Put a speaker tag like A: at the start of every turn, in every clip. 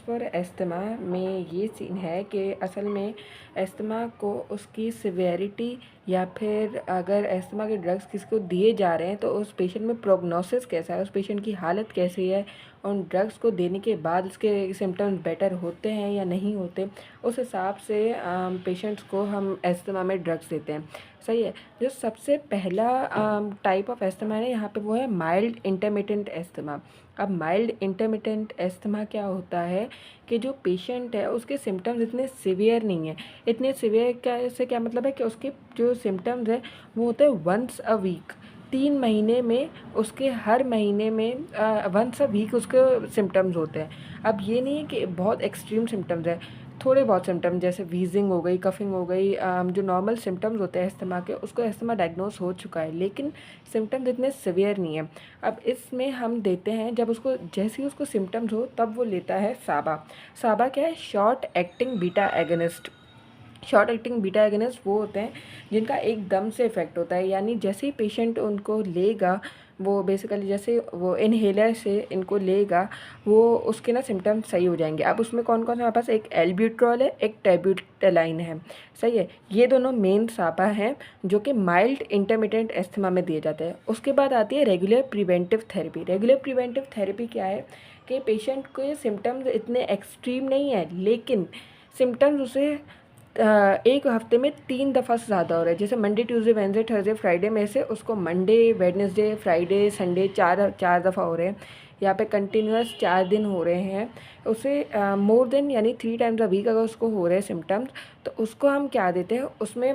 A: For asthma में ये scene है कि असल में एस्थमा को उसकी सिवियरिटी या फिर अगर एस्थमा के ड्रग्स किसी को दिए जा रहे हैं तो उस पेशेंट में प्रोग्नोसिस कैसा है, उस पेशेंट की हालत कैसी है, उन ड्रग्स को देने के बाद उसके सिम्टम्स बेटर होते हैं या नहीं होते, उस हिसाब से पेशेंट्स को हम एस्थमा में ड्रग्स देते हैं। सही है। जो सबसे पहला टाइप ऑफ एस्थमा है यहाँ पे वो है माइल्ड इंटरमिटेंट एस्थमा। अब माइल्ड इंटरमिटेंट एस्थमा क्या होता है कि जो पेशेंट है उसके सिम्टम्स इतने सिवियर नहीं है। इतने सिवियर से क्या मतलब है कि उसके जो सिम्टम्स है वो होते हैं वंस अ वीक, 3 महीने में उसके हर महीने में वंस अ वीक उसके सिम्टम्स होते हैं। अब ये नहीं है कि बहुत एक्सट्रीम सिम्टम्स है, थोड़े बहुत सिम्टम्स जैसे वीजिंग हो गई, कफिंग हो गई, जो नॉर्मल सिम्टम्स होते हैं एस्थमा के, उसको एस्थमा डायग्नोस हो चुका है, लेकिन सिम्टम्स इतने सिवियर नहीं है। अब इसमें हम देते हैं जब उसको जैसे ही उसको सिम्टम्स हो तब वो लेता है साबा। साबा क्या है? Short acting beta agonist. Short acting beta agonist वो होते हैं जिनका एकदम से इफ़ेक्ट होता है, यानी जैसे ही पेशेंट उनको लेगा, वो बेसिकली जैसे वो इनहेलर से इनको लेगा वो उसके ना सिम्टम्स सही हो जाएंगे। अब उसमें कौन कौन से हमारे पास, एक एल्ब्यूट्रॉल है, एक टेबुटेलाइन है। सही है। ये दोनों मेन साबा हैं जो कि माइल्ड इंटरमिटेंट एस्थमा में दिए जाते हैं। उसके बाद आती है regular preventive therapy. Regular preventive therapy क्या है कि पेशेंट के सिम्टम्स इतने एक्सट्रीम नहीं है, लेकिन सिम्टम्स उसे एक हफ्ते में 3 दफ़ा से ज़्यादा हो रहा है। जैसे Monday Tuesday Wednesday Thursday Friday में से उसको मंडे वेडनेसडे फ्राइडे संडे चार चार दफ़ा हो रहे हैं। यहाँ पे कंटिन्यूस 4 दिन हो रहे हैं। उसे मोर देन यानी 3 टाइम्स अ वीक अगर उसको हो रहे हैं सिम्टम्स, तो उसको हम क्या देते हैं उसमें।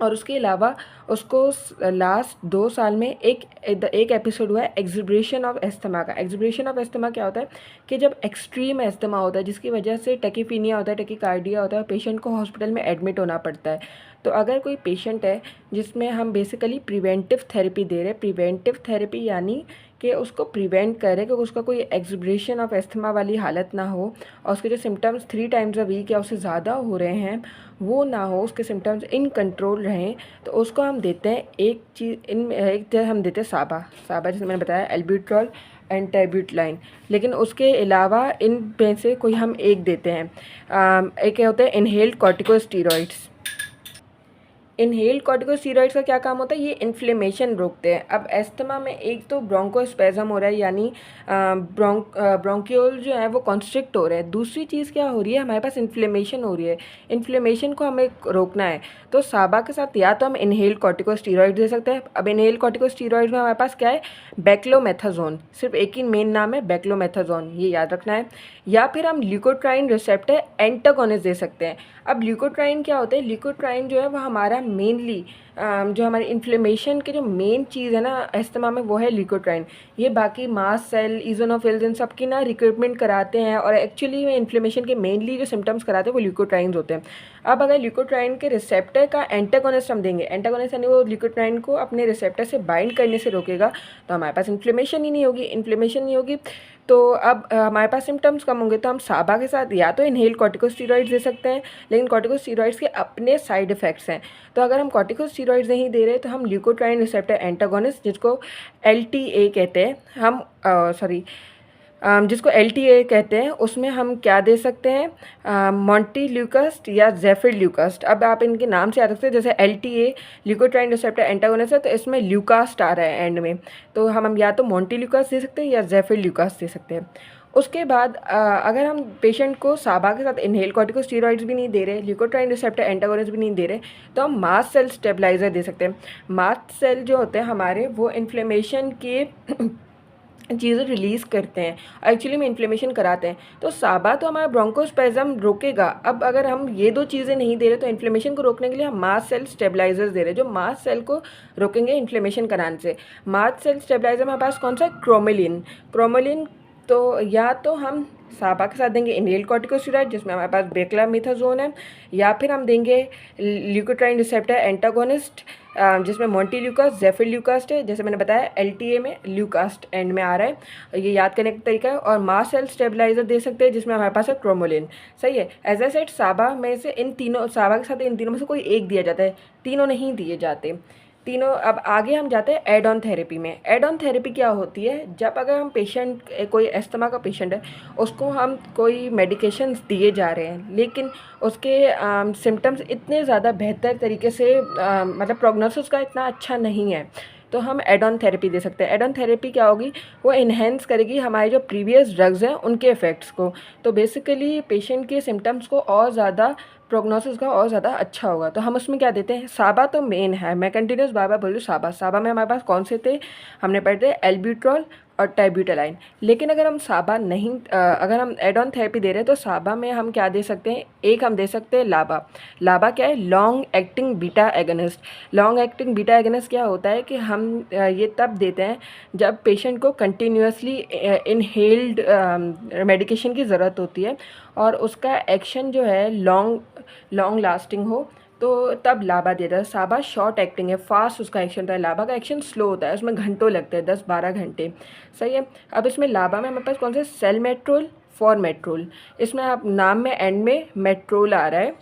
A: और उसके अलावा उसको लास्ट 2 साल में एक एपिसोड हुआ है एक्जिब्रेशन ऑफ एस्थमा का। एक्जिब्रेशन ऑफ एस्थमा क्या होता है कि जब एक्सट्रीम एस्थमा होता है जिसकी वजह से टैकीपीनिया होता है, टैकीकार्डिया होता है, पेशेंट को हॉस्पिटल में एडमिट होना पड़ता है। तो अगर कोई पेशेंट है जिसमें हम बेसिकली प्रिवेंटिव थेरेपी दे रहे हैं, प्रिवेंटिव थेरेपी यानी कि उसको प्रिवेंट करें कि उसका कोई एक्जिब्रेशन ऑफ एस्थमा वाली हालत ना हो, और उसके जो सिम्टम्स 3 टाइम्स अ वीक या उससे ज़्यादा हो रहे हैं वो ना हो, उसके सिम्टम्स इन कंट्रोल रहें, तो उसको हम देते हैं एक चीज़ इन एक तरह हम देते हैं साबा। साबा जैसे मैंने बताया एल्ब्यूट्रॉल एंड टेबुटेलाइन। लेकिन उसके अलावा इन में से कोई हम एक देते हैं। एक क्या होता है इनहेल्ड कॉर्टिकोस्टेरॉइड्स। इनहेल्ड कॉर्टिकोस्टेरॉइड्स का क्या काम होता है? ये इन्फ्लेमेशन रोकते हैं। अब एस्थमा में एक तो ब्रोंकोस्पेज़म हो रहा है, यानी ब्रोंकियोल जो है वो कॉन्स्ट्रिक्ट हो रहे हैं। दूसरी चीज़ क्या हो रही है, हमारे पास इन्फ्लेमेशन हो रही है। इन्फ्लेमेशन को हमें रोकना है, तो साबा के साथ या तो हम इनहेल्ड कॉर्टिकोस्टेरॉइड दे सकते हैं। अब इनहेल्ड कॉर्टिकोस्टेरॉइड में हमारे पास क्या है, बेक्लोमेथाजोन। सिर्फ एक ही मेन नाम है बेक्लोमेथाजोन, ये याद रखना है। या फिर हम ल्यूकोट्राइन रिसेप्टर एंटागोनिस्ट दे सकते हैं। अब ल्यूकोट्राइन क्या होता है? ल्यूकोट्राइन जो है वो हमारा मेनली जो हमारे इन्फ्लेमेशन के जो मेन चीज़ है ना एस्थमा में, वो है ल्यूकोट्राइन। ये बाकी मास्ट सेल, इज़ोनोफिल्स, इन सब की ना रिक्रूटमेंट कराते हैं, और एक्चुअली में इन्फ्लेमेशन के मेनली जो सिम्टम्स कराते हैं वो ल्यूकोट्राइन्स होते हैं। अब अगर ल्यूकोट्राइन के रिसेप्टर का एंटागोनिस्ट हम देंगे, एंटागोनिस्ट यानी वो ल्यूकोट्राइन को अपने रिसेप्टर से बाइंड करने से रोकेगा, तो हमारे पास इन्फ्लेमेशन ही नहीं होगी। इन्फ्लेमेशन नहीं होगी तो अब हमारे पास सिम्टम्स कम होंगे। तो हम साबा के साथ या तो इनहेल कॉर्टिकोस्टेरॉइड्स दे सकते हैं, लेकिन कॉर्टिकोस्टेरॉइड्स के अपने साइड इफ़ेक्ट्स हैं। तो अगर हम कॉर्टिकोस्टेरॉइड्स नहीं दे रहे तो हम ल्यूकोट्राइन रिसेप्टर एंटागोनिस्ट, जिसको एलटीए कहते हैं, हम जिसको एलटीए कहते हैं, उसमें हम क्या दे सकते हैं, मॉन्टेल्यूकास्ट या ज़ेफिरल्यूकास्ट। अब आप इनके नाम से याद रखते हैं, जैसे एलटीए ल्यूकोट्राइन रिसेप्टर एंटागोनिस्ट है तो इसमें ल्यूकास्ट आ रहा है एंड में, तो हम या तो मॉन्टेल्यूकास्ट दे सकते हैं या ज़ेफिरल्यूकास्ट दे सकते हैं। उसके बाद अगर हम पेशेंट को साबा के साथ इनहेल कॉर्टिकोस्टेरॉइड्स भी नहीं दे रहे, ल्यूकोट्राइन रिसेप्टर एंटागोनिस्ट भी नहीं दे रहे, तो हम मास्ट सेल स्टेबलाइज़र दे सकते हैं। मास्ट सेल जो होते हैं हमारे, वो इन्फ्लेमेशन के चीज़ें रिलीज़ करते हैं, एक्चुअली में इन्फ्लेमेशन कराते हैं। तो साबा तो हमारा ब्रोंकोस्पेज़म रोकेगा। अब अगर हम ये 2 चीज़ें नहीं दे रहे तो इन्फ्लेमेशन को रोकने के लिए हम मास्ट सेल स्टेबलाइजर्स दे रहे हैं, जो मास्ट सेल को रोकेंगे इन्फ्लेमेशन कराने से। मास्ट सेल स्टेबलाइजर हमारे पास कौन सा है? क्रोमोलिन। क्रोमोलिन तो या तो हम साबा के साथ देंगे इनहेल कॉर्टिकोस्टेरॉइड जिसमें हमारे पास बेक्लामेथाजोन है, या फिर हम देंगे ल्यूकोट्राइन रिसेप्टर एंटागोनिस्ट जिसमें मॉन्टेल्यूकास्ट, ज़ेफिरल्यूकास्ट है। जैसे मैंने बताया एलटीए में ल्यूकास्ट एंड में आ रहा है, ये याद करने का तरीका है। और मास्ट सेल स्टेबलाइजर दे सकते हैं जिसमें हमारे पास है क्रोमोलिन। सही है। एज ए सेट साबा में से इन तीनों, साबा के साथ इन तीनों में से कोई एक दिया जाता है, तीनों नहीं दिए जाते। तीनों। अब आगे हम जाते हैं एड ऑन थेरेपी में। एड ऑन थेरेपी क्या होती है, जब अगर हम पेशेंट, कोई अस्थमा का पेशेंट है, उसको हम कोई मेडिकेशंस दिए जा रहे हैं, लेकिन उसके सिम्टम्स इतने ज़्यादा बेहतर तरीके से मतलब प्रोग्नोसिस का इतना अच्छा नहीं है, तो हम एड ऑन थेरेपी दे सकते हैं। एड ऑन थेरेपी क्या होगी, वो इन्हेंस करेगी हमारे जो प्रीवियस ड्रग्स हैं उनके इफ़ेक्ट्स को। तो बेसिकली पेशेंट के सिम्टम्स को और ज़्यादा, प्रोग्नोसिस का और ज़्यादा अच्छा होगा। तो हम उसमें क्या देते हैं, साबा तो मेन है, मैं कंटिन्यूस बार बार बोल रही हूँ साबा। साबा में हमारे पास कौन से थे, हमने पढ़े थे एल्ब्यूट्रॉल और टेब्यूटेलाइन। लेकिन अगर हम साबा नहीं, अगर हम एड ऑन थेरेपी दे रहे हैं तो साबा में हम क्या दे सकते हैं, एक हम दे सकते हैं लाबा। लाबा क्या है, long acting beta agonist. Long acting beta agonist क्या होता है कि हम ये तब देते हैं जब पेशेंट को कंटिन्यूसली इनहेल्ड मेडिकेशन की ज़रूरत होती है और उसका एक्शन जो है लॉन्ग लास्टिंग हो, तो तब लाबा देता है। साबा शॉर्ट एक्टिंग है, फास्ट उसका एक्शन होता है। लाबा का एक्शन स्लो होता है, उसमें घंटों लगते हैं, 10-12 घंटे। सही है। अब इसमें लाबा में हमारे पास कौन से, सेलमेट्रोल, फॉरमेट्रोल। इसमें आप नाम में एंड में मेट्रोल आ रहा है,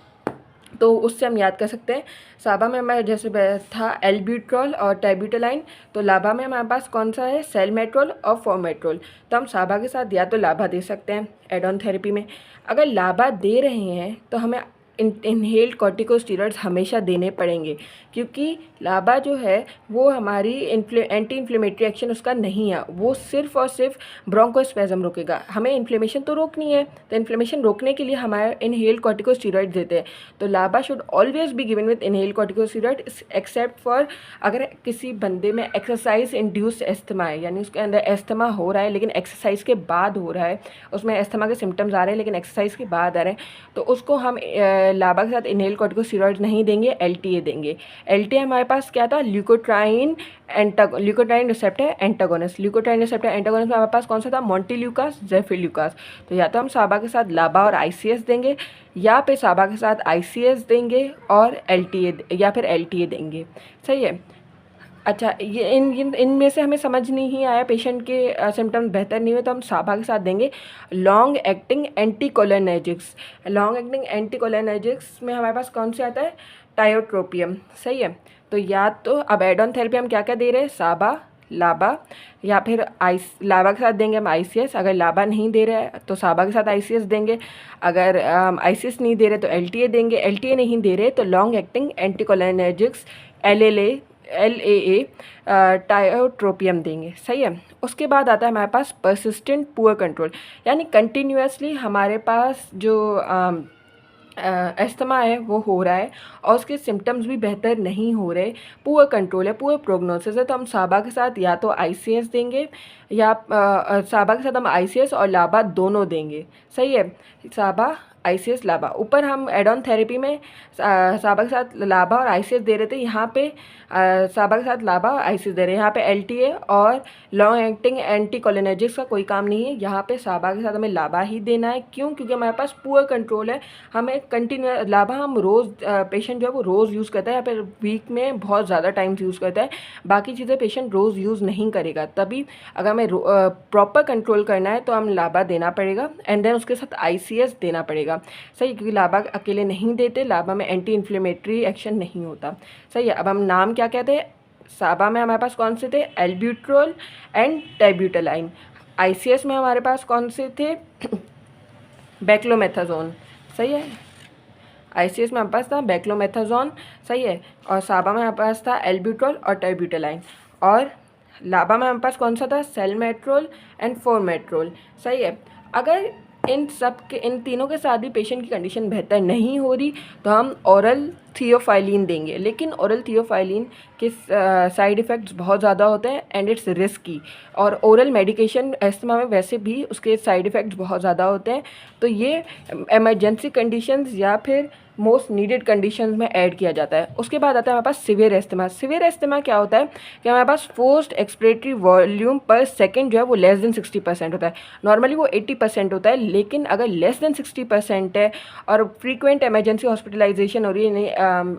A: तो उससे हम याद कर सकते हैं। साबा में हमारे जैसे था एल्ब्यूट्रॉल और टेब्यूटेलाइन, तो लाबा में हमारे पास कौन सा है, सेलमेट्रोल और फॉरमेट्रोल। तो हम साबा के साथ या तो लाबा दे सकते हैं एड ऑन थेरेपी में। अगर लाबा दे रहे हैं तो हमें इनहेल्ड कॉर्टिकोस्टेरॉइड्स हमेशा देने पड़ेंगे, क्योंकि लाबा जो है वो हमारी एंटी इन्फ्लेमेटरी एक्शन उसका नहीं है, वो सिर्फ और सिर्फ ब्रोंकोस्पैज़म रोकेगा। हमें इन्फ्लेमेशन तो रोकनी है, तो इन्फ्लेमेशन रोकने के लिए हमारे इनहेल्ड कॉर्टिकोस्टेरॉइड्स देते हैं। तो लाबा should always be given with inhaled corticosteroid, except for अगर किसी बंदे में एक्सरसाइज इंड्यूस्ड एस्थमा है, यानी उसके अंदर एस्थमा हो रहा है लेकिन एक्सरसाइज के बाद हो रहा है, उसमें एस्थमा के सिम्टम्स आ रहे हैं लेकिन एक्सरसाइज के बाद आ रहे हैं, तो उसको हम लाबा के साथ इनहेल कॉर्टिकोस्टेरॉइड्स नहीं देंगे, एलटीए देंगे। एलटीए हमारे पास क्या था, leukotriene receptor antagonist. Leukotriene receptor antagonist में हमारे पास कौन सा था, मोंटेल्यूकास, ज़ेफिल्यूकास। तो या तो हम साबा के साथ लाबा और आईसीएस देंगे, या फिर साबा के साथ आईसीएस देंगे और एलटीए, या फिर एलटीए देंगे। सही है। अच्छा, ये इनमें से हमें समझ नहीं आया, पेशेंट के सिम्टम्स बेहतर नहीं हुए, तो हम साबा के साथ देंगे long acting anticholinergics. Long acting anticholinergics में हमारे पास कौन से आता है, टायोट्रोपियम। सही है। तो या तो अब एड ऑन थेरेपी हम क्या क्या दे रहे हैं, साबा, लाबा, या फिर लाबा के साथ देंगे हम आईसीएस। अगर लाबा नहीं दे रहे हैं तो साबा के साथ आईसीएस देंगे। अगर आईसीएस नहीं दे रहे तो एलटीए देंगे। एलटीए नहीं दे रहे तो long acting anticholinergics, LAA tiotropium देंगे। सही है। उसके बाद आता है हमारे पास परसिस्टेंट पुअर कंट्रोल, यानी कंटिन्यूसली हमारे पास जो एस्थमा है वो हो रहा है और उसके सिम्टम्स भी बेहतर नहीं हो रहे, पुअर कंट्रोल है, पुअर प्रोग्नोसिस है, तो हम साबा के साथ या तो आईसीएस देंगे, या साबा के साथ हम आईसीएस और लाबा दोनों देंगे। सही है। साबा, आईसीएस, लाबा। ऊपर हम एड ऑन थेरेपी में साबा के साथ लाबा और आईसीएस दे रहे थे, यहाँ पे साबा के साथ लाबा और आईसीएस दे रहे हैं। यहाँ पे एलटीए और लॉन्ग एक्टिंग एंटीकोलिनर्जिक्स का कोई काम नहीं है, यहाँ पे साबा के साथ हमें लाबा ही देना है। क्यों? क्योंकि हमारे पास पुअर कंट्रोल है। हमें कंटिन्यू लाबा हम रोज़, पेशेंट जो है वो रोज़ यूज़ करता है या फिर वीक में बहुत ज़्यादा टाइम्स यूज़ करता है, बाकी चीज़ें पेशेंट रोज़ यूज़ नहीं करेगा। तभी अगर हमें प्रॉपर कंट्रोल करना है तो हम लाबा देना पड़ेगा, एंड देन उसके साथ आईसीएस देना पड़ेगा। सही, क्योंकि लाबा अकेले नहीं देते, लाबा में एंटी इन्फ्लेमेटरी एक्शन नहीं होता। सही है। अब हम नाम क्या कहते हैं, साबा में हमारे पास कौन से थे, एल्ब्यूट्रोल एंड टेब्यूटेलाइन। आईसीएस में हमारे पास कौन से थे, बेक्लोमेथाजोन। सही है। आईसीएस में हमारे पास था बेक्लोमेथाजोन। सही है। और साबा में हमारे पास था एल्ब्यूट्रोल और टेब्यूटेलाइन। और लाबा में हमारे पास कौन सा था, सेलमेट्रोल एंड फॉरमेट्रोल। सही है। अगर इन तीनों के साथ भी पेशेंट की कंडीशन बेहतर नहीं हो रही तो हम ओरल थियोफाइलिन देंगे, लेकिन ओरल थियोफाइलिन के साइड इफ़ेक्ट्स बहुत ज़्यादा होते हैं एंड इट्स रिस्की, और ओरल मेडिकेशन एस्थमा में वैसे भी उसके साइड इफ़ेक्ट्स बहुत ज़्यादा होते हैं। तो ये इमरजेंसी कंडीशंस या फिर मोस्ट नीडेड कंडीशंस में ऐड किया जाता है। उसके बाद आता है हमारे पास सिवियर एस्थमा। सिवियर एस्थमा क्या होता है कि हमारे पास फोर्स्ड एक्सपिरेटरी वॉल्यूम पर सेकंड जो है वो लेस देन 60% होता है। नॉर्मली वो 80% होता है, लेकिन अगर लेस देन 60% है और फ्रीक्वेंट इमरजेंसी हॉस्पिटलाइजेशन हो रही है,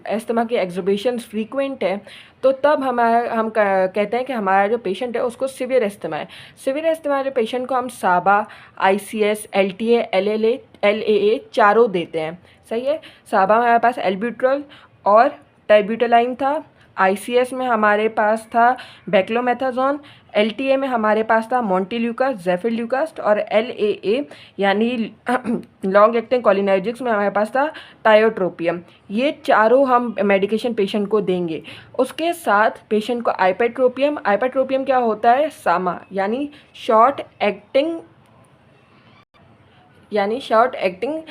A: एस्थमा की एग्जर्बेशंस फ्रीक्वेंट है, तो तब हम कहते हैं कि हमारा जो पेशेंट है उसको सिवियर एस्थमा है। सिवियर एस्थमा जो पेशेंट को हम साबा, आईसीएस, एलटीए, LAA चारों देते हैं। सही है। साबा में हमारे पास एल्ब्यूट्रॉल और टेब्यूटेलाइन था, ICS में हमारे पास था बेक्लोमेथाजोन, LTA में हमारे पास था मोंटेल्यूकास्ट, ज़ेफिरल्यूकास्ट, और LAA यानी लॉन्ग एक्टिंग कोलिनर्जिक्स में हमारे पास था टायोट्रोपियम। ये चारों हम मेडिकेशन पेशेंट को देंगे। उसके साथ पेशेंट को आइपरट्रोपियम क्या होता है, सामा यानी शॉर्ट एक्टिंग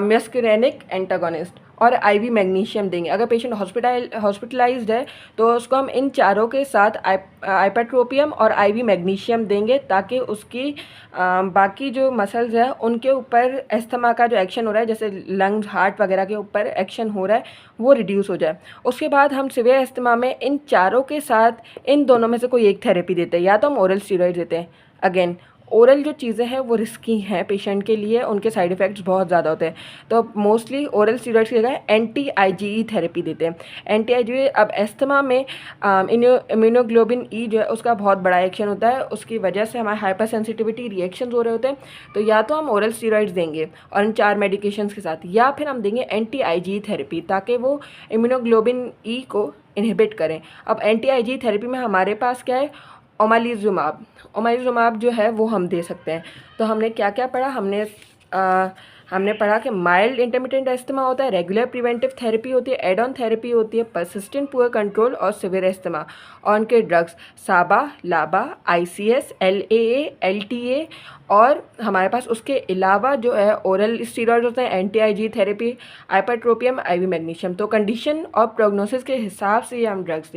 A: मस्करेनिक एंटागोनिस्ट, और IV मैग्नीशियम देंगे। अगर पेशेंट हॉस्पिटलाइज्ड है तो उसको हम इन चारों के साथ आइपरट्रोपियम और IV मैग्नीशियम देंगे, ताकि उसकी बाकी जो मसल्स है उनके ऊपर अस्थमा का जो एक्शन हो रहा है, जैसे लंग्स, हार्ट वगैरह के ऊपर एक्शन हो रहा है, वो रिड्यूस हो जाए। उसके बाद हम सीवियर अस्थमा में इन चारों के साथ इन दोनों में से कोई एक थेरेपी देते हैं, या तो हम ओरल स्टीरॉइड देते हैं। अगेन ओरल जो चीज़ें हैं वो रिस्की हैं पेशेंट के लिए, उनके साइड इफ़ेक्ट्स बहुत ज़्यादा होते हैं, तो मोस्टली ओरल स्टीरॉइड्स की जगह anti-IgE थेरेपी देते हैं। anti-IgE अब एस्थमा में इम्यूनोग्लोबिन E जो है उसका बहुत बड़ा एक्शन होता है, उसकी वजह से हमारे हाइपर सेंसिटिविटी रिएक्शंस हो रहे होते हैं। तो या तो हम ओरल स्टीरॉइड्स देंगे और इन 4 मेडिकेशंस के साथ, या फिर हम देंगे anti-IgE थेरेपी, ताकि वो इम्यूनोग्लोबिन E को इनहिबिट करें। अब anti-IgE थेरेपी में हमारे पास क्या है, ओमालिजुमाब जो है वो हम दे सकते हैं। तो हमने क्या क्या पढ़ा, हमने पढ़ा कि माइल्ड इंटरमिटेंट एस्थमा होता है, रेगुलर प्रिवेंटिव थेरेपी होती है, एड ऑन थेरेपी होती है, परसिस्टेंट पुअर कंट्रोल और सिवियर एस्थमा, और उनके ड्रग्स साबा, लाबा, ICS, LAA, LTA, और हमारे पास उसके अलावा जो है ओरल स्टीरॉइड होते हैं, anti-IgE थेरेपी, आइपरट्रोपियम, IV मैग्नीशियम। तो कंडीशन और प्रोग्नोसिस के हिसाब से ये हम ड्रग्स देते हैं।